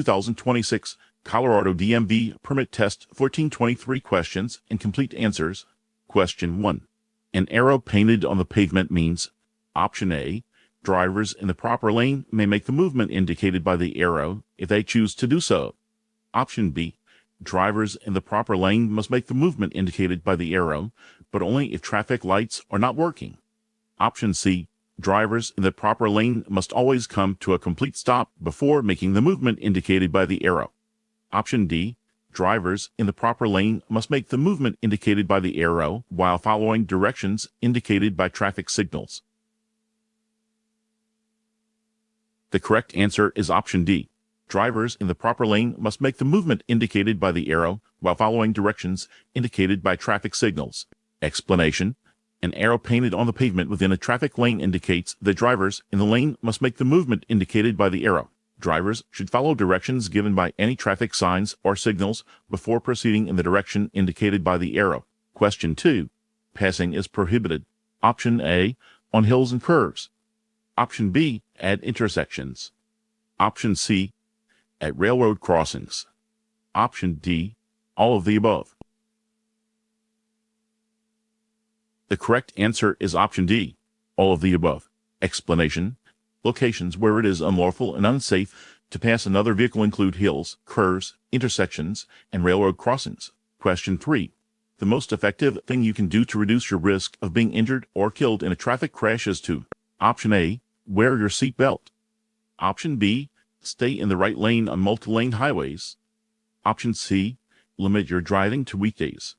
2026 Colorado DMV Permit Test 1423 questions and complete answers. Question 1. An arrow painted on the pavement means option A, drivers in the proper lane may make the movement indicated by the arrow if they choose to do so. Option B, drivers in the proper lane must make the movement indicated by the arrow, but only if traffic lights are not working. Option C, drivers in the proper lane must always come to a complete stop before making the movement indicated by the arrow. Option D, drivers in the proper lane must make the movement indicated by the arrow while following directions indicated by traffic signals. The correct answer is option D. Drivers in the proper lane must make the movement indicated by the arrow while following directions indicated by traffic signals. Explanation: an arrow painted on the pavement within a traffic lane indicates that drivers in the lane must make the movement indicated by the arrow. Drivers should follow directions given by any traffic signs or signals before proceeding in the direction indicated by the arrow. Question 2. Passing is prohibited. Option A, on hills and curves. Option B, at intersections. Option C, at railroad crossings. Option D, all of the above. The correct answer is option D, all of the above. Explanation: locations where it is unlawful and unsafe to pass another vehicle include hills, curves, intersections, and railroad crossings. Question 3. The most effective thing you can do to reduce your risk of being injured or killed in a traffic crash is to: option A, wear your seat belt. Option B, stay in the right lane on multi-lane highways. Option C, limit your driving to weekdays.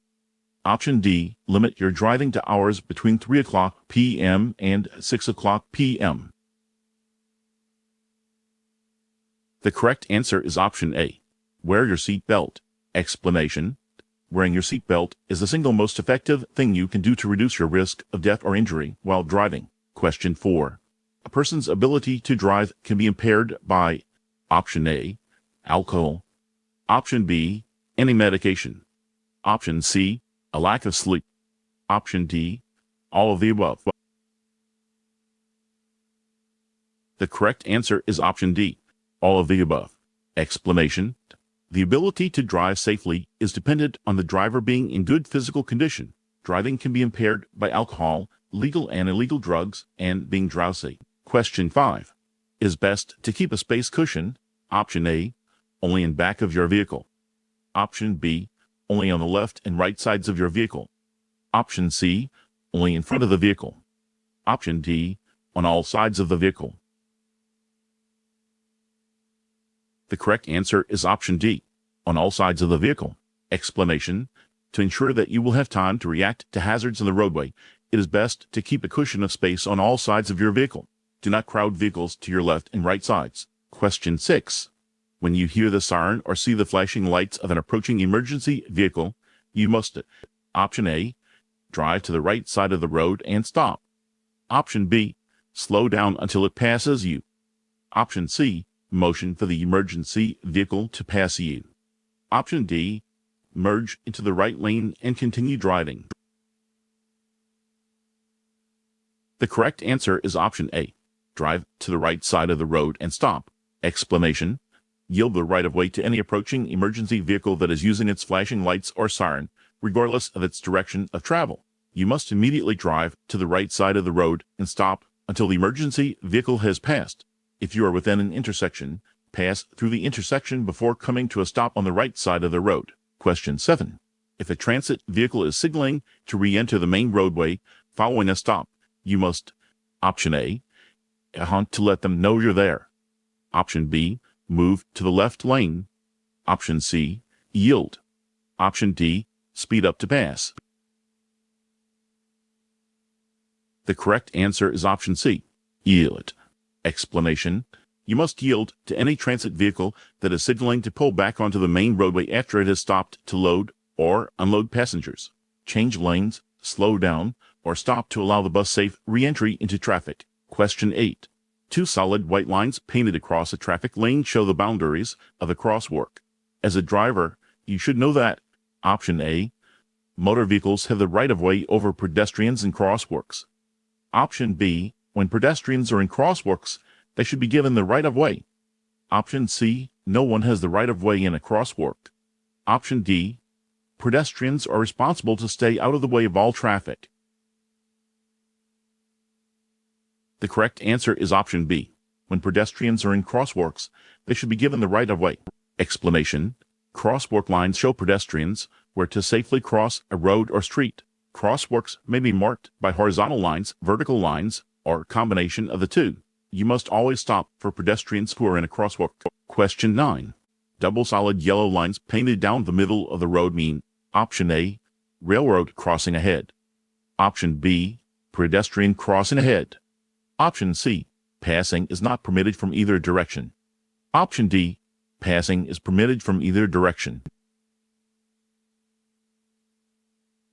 Option D, limit your driving to hours between 3 o'clock p.m. and 6 o'clock p.m. The correct answer is option A, wear your seat belt. Explanation: wearing your seat belt is the single most effective thing you can do to reduce your risk of death or injury while driving. Question 4. A person's ability to drive can be impaired by option A, alcohol. Option B, any medication. Option C, a lack of sleep. Option D, all of the above. The correct answer is option D, all of the above. Explanation: the ability to drive safely is dependent on the driver being in good physical condition. Driving can be impaired by alcohol, legal and illegal drugs, and being drowsy. Question 5. Is best to keep a space cushion? Option A, only in back of your vehicle. Option B, only on the left and right sides of your vehicle. Option C, only in front of the vehicle. Option D, on all sides of the vehicle. The correct answer is option D, on all sides of the vehicle. Explanation: to ensure that you will have time to react to hazards in the roadway, it is best to keep a cushion of space on all sides of your vehicle. Do not crowd vehicles to your left and right sides. Question 6. When you hear the siren or see the flashing lights of an approaching emergency vehicle, you must: option A, drive to the right side of the road and stop. Option B, slow down until it passes you. Option C, motion for the emergency vehicle to pass you. Option D, merge into the right lane and continue driving. The correct answer is option A, drive to the right side of the road and stop. Explanation: yield the right-of-way to any approaching emergency vehicle that is using its flashing lights or siren, regardless of its direction of travel. You must immediately drive to the right side of the road and stop until the emergency vehicle has passed. If you are within an intersection, pass through the intersection before coming to a stop on the right side of the road. Question 7. If a transit vehicle is signaling to re-enter the main roadway following a stop, you must: option A, honk to let them know you're there. Option B, move to the left lane. Option C, yield. Option D, speed up to pass. The correct answer is option C, yield. Explanation: you must yield to any transit vehicle that is signaling to pull back onto the main roadway after it has stopped to load or unload passengers, change lanes, slow down, or stop to allow the bus safe re-entry into traffic. Question 8. Two solid white lines painted across a traffic lane show the boundaries of the crosswalk. As a driver, you should know that: option A, motor vehicles have the right-of-way over pedestrians in crosswalks. Option B, when pedestrians are in crosswalks, they should be given the right-of-way. Option C, no one has the right of way in a crosswalk. Option D, pedestrians are responsible to stay out of the way of all traffic. The correct answer is option B. When pedestrians are in crosswalks, they should be given the right of way. Explanation: crosswalk lines show pedestrians where to safely cross a road or street. Crosswalks may be marked by horizontal lines, vertical lines, or a combination of the two. You must always stop for pedestrians who are in a crosswalk. Question 9. Double solid yellow lines painted down the middle of the road mean: option A, railroad crossing ahead. Option B, pedestrian crossing ahead. Option C, passing is not permitted from either direction. Option D, passing is permitted from either direction.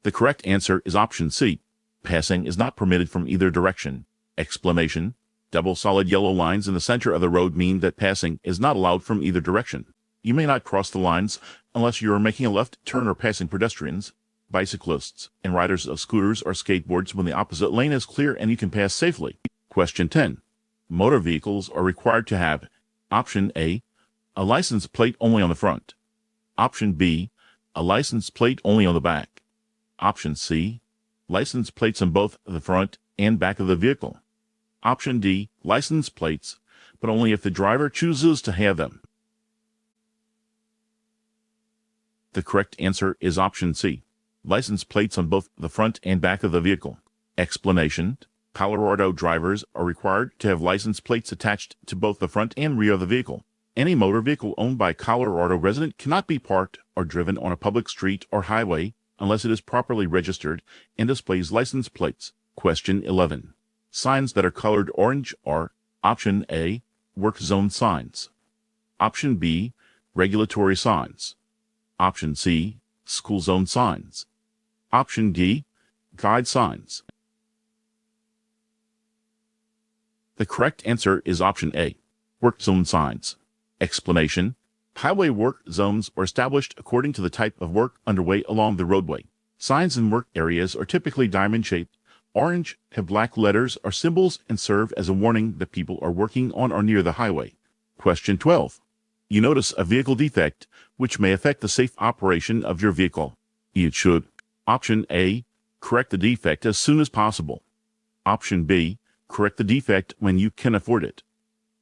The correct answer is option C. Passing is not permitted from either direction. Explanation: double solid yellow lines in the center of the road mean that passing is not allowed from either direction. You may not cross the lines unless you are making a left turn or passing pedestrians, bicyclists, and riders of scooters or skateboards when the opposite lane is clear and you can pass safely. Question 10. Motor vehicles are required to have: option A, a license plate only on the front. Option B, a license plate only on the back. Option C, license plates on both the front and back of the vehicle. Option D, license plates, but only if the driver chooses to have them. The correct answer is option C, license plates on both the front and back of the vehicle. Explanation: Colorado drivers are required to have license plates attached to both the front and rear of the vehicle. Any motor vehicle owned by a Colorado resident cannot be parked or driven on a public street or highway unless it is properly registered and displays license plates. Question 11. Signs that are colored orange are: option A, work zone signs. Option B, regulatory signs. Option C, school zone signs. Option D, guide signs. The correct answer is option A, work zone signs. Explanation: highway work zones are established according to the type of work underway along the roadway. Signs in work areas are typically diamond-shaped. Orange have black letters or symbols and serve as a warning that people are working on or near the highway. Question 12. You notice a vehicle defect which may affect the safe operation of your vehicle. You should: option A, correct the defect as soon as possible. Option B, correct the defect when you can afford it.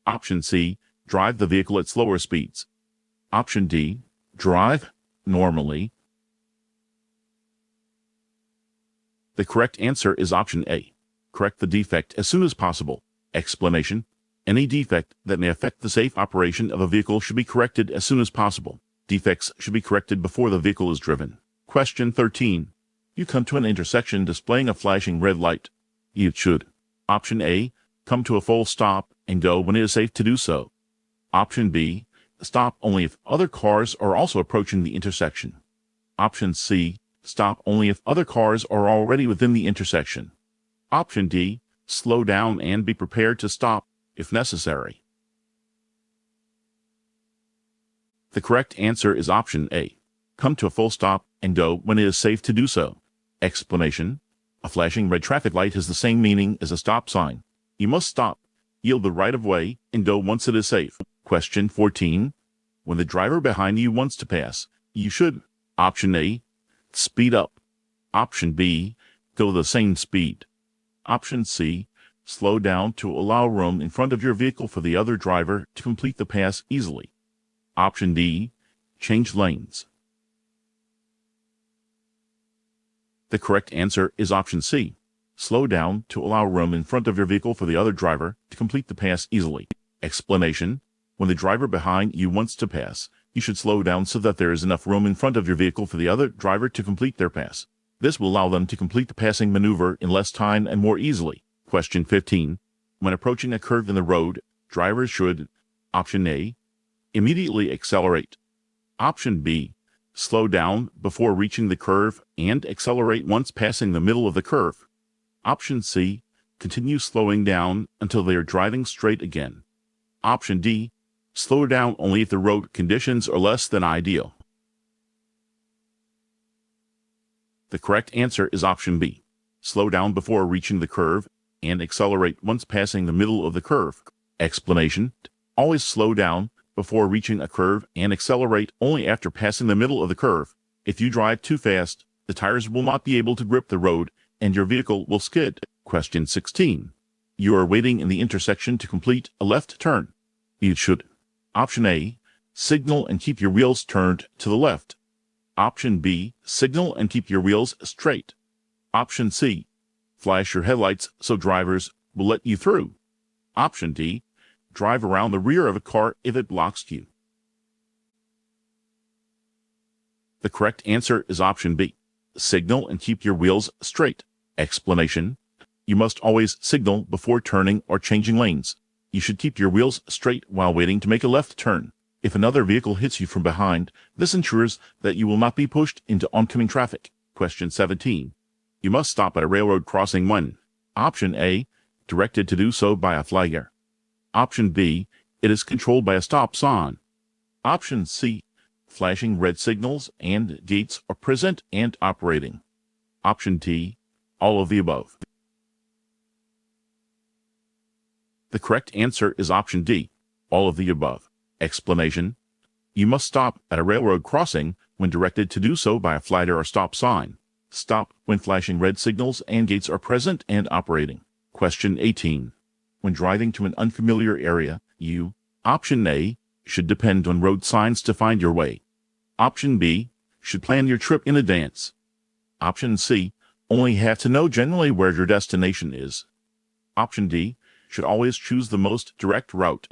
Option C, drive the vehicle at slower speeds. Option D, drive normally. The correct answer is option A, correct the defect as soon as possible. Explanation: any defect that may affect the safe operation of a vehicle should be corrected as soon as possible. Defects should be corrected before the vehicle is driven. Question 13. You come to an intersection displaying a flashing red light. You should: option A, come to a full stop and go when it is safe to do so. Option B, stop only if other cars are also approaching the intersection. Option C, stop only if other cars are already within the intersection. Option D, slow down and be prepared to stop if necessary. The correct answer is option A, come to a full stop and go when it is safe to do so. Explanation: a flashing red traffic light has the same meaning as a stop sign. You must stop, yield the right of way, and go once it is safe. Question 14. When the driver behind you wants to pass, you should: option A, speed up. Option B, go the same speed. Option C, slow down to allow room in front of your vehicle for the other driver to complete the pass easily. Option D, change lanes. The correct answer is option C, slow down to allow room in front of your vehicle for the other driver to complete the pass easily. Explanation: when the driver behind you wants to pass, you should slow down so that there is enough room in front of your vehicle for the other driver to complete their pass. This will allow them to complete the passing maneuver in less time and more easily. Question 15. When approaching a curve in the road, drivers should: option A, immediately accelerate. Option B, slow down before reaching the curve and accelerate once passing the middle of the curve. Option C, continue slowing down until they are driving straight again. Option D, slow down only if the road conditions are less than ideal. The correct answer is option B, slow down before reaching the curve and accelerate once passing the middle of the curve. Explanation: always slow down before reaching a curve and accelerate only after passing the middle of the curve. If you drive too fast, the tires will not be able to grip the road and your vehicle will skid. Question 16. You are waiting in the intersection to complete a left turn. You should: Option A, signal and keep your wheels turned to the left. Option B, signal and keep your wheels straight. Option C, flash your headlights so drivers will let you through. Option D, drive around the rear of a car if it blocks you. The correct answer is option B, signal and keep your wheels straight. Explanation: you must always signal before turning or changing lanes. You should keep your wheels straight while waiting to make a left turn. If another vehicle hits you from behind, this ensures that you will not be pushed into oncoming traffic. Question 17. You must stop at a railroad crossing when: Option A, directed to do so by a flagger. Option B, it is controlled by a stop sign. Option C, flashing red signals and gates are present and operating. Option D, all of the above. The correct answer is option D, all of the above. Explanation: you must stop at a railroad crossing when directed to do so by a flagger or stop sign. Stop when flashing red signals and gates are present and operating. Question 18. When driving to an unfamiliar area, you: Option A, should depend on road signs to find your way. Option B, should plan your trip in advance. Option C, only have to know generally where your destination is. Option D, should always choose the most direct route.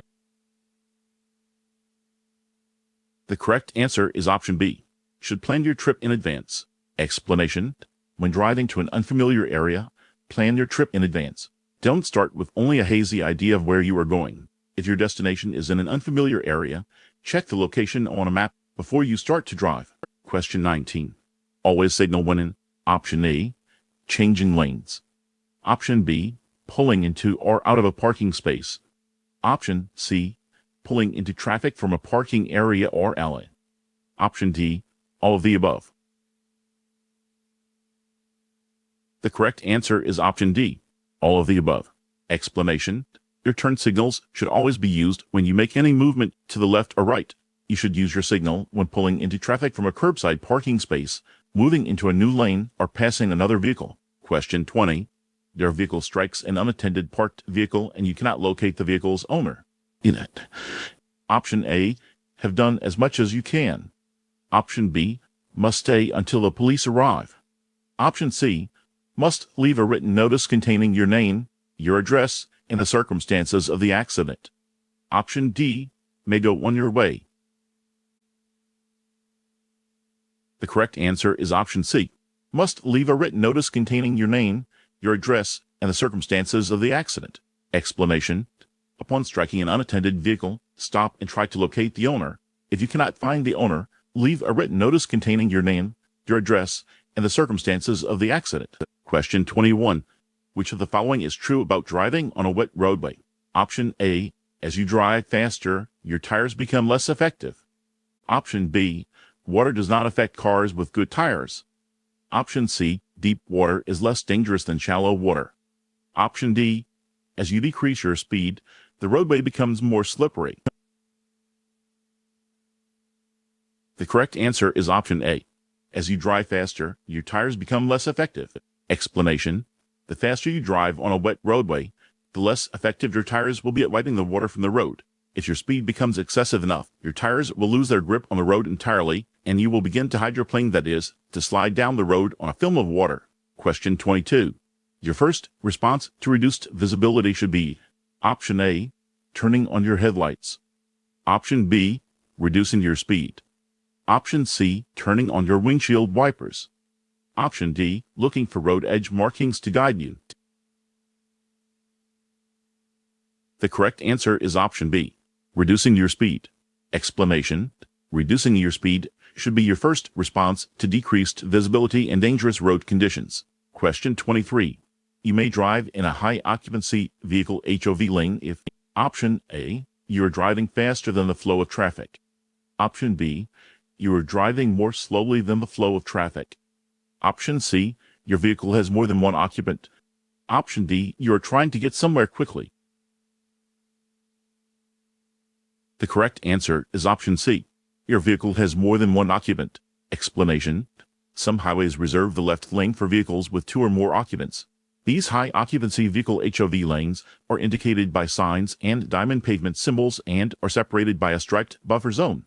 The correct answer is option B, should plan your trip in advance. Explanation: when driving to an unfamiliar area, plan your trip in advance. Don't start with only a hazy idea of where you are going. If your destination is in an unfamiliar area, check the location on a map before you start to drive. Question 19. Always signal when in: Option A, changing lanes. Option B, pulling into or out of a parking space. Option C, pulling into traffic from a parking area or alley. Option D, all of the above. The correct answer is option D, all of the above. Explanation: your turn signals should always be used when you make any movement to the left or right. You should use your signal when pulling into traffic from a curbside parking space, moving into a new lane, or passing another vehicle. Question 20. Your vehicle strikes an unattended parked vehicle and you cannot locate the vehicle's owner in it. Option A, have done as much as you can. Option B, must stay until the police arrive. Option C, must leave a written notice containing your name, your address, and the circumstances of the accident. Option D, may go on your way. The correct answer is option C, must leave a written notice containing your name, your address, and the circumstances of the accident. Explanation: upon striking an unattended vehicle, stop and try to locate the owner. If you cannot find the owner, leave a written notice containing your name, your address, and the circumstances of the accident. Question 21. Which of the following is true about driving on a wet roadway? Option A, as you drive faster, your tires become less effective. Option B, water does not affect cars with good tires. Option C, deep water is less dangerous than shallow water. Option D, as you decrease your speed, the roadway becomes more slippery. The correct answer is option A. As you drive faster, your tires become less effective. Explanation: the faster you drive on a wet roadway, the less effective your tires will be at wiping the water from the road. If your speed becomes excessive enough, your tires will lose their grip on the road entirely, and you will begin to hydroplane, that is, to slide down the road on a film of water. Question 22. Your first response to reduced visibility should be: Option A, turning on your headlights. Option B, reducing your speed. Option C, turning on your windshield wipers. Option D, looking for road edge markings to guide you. The correct answer is option B, reducing your speed. Explanation: reducing your speed should be your first response to decreased visibility and dangerous road conditions. Question 23. You may drive in a high-occupancy vehicle HOV lane if: Option A, you are driving faster than the flow of traffic. Option B, you are driving more slowly than the flow of traffic. Option C, your vehicle has more than one occupant. Option D, you are trying to get somewhere quickly. The correct answer is option C. Your vehicle has more than one occupant. Explanation: some highways reserve the left lane for vehicles with 2 or more occupants. These high-occupancy vehicle HOV lanes are indicated by signs and diamond pavement symbols and are separated by a striped buffer zone.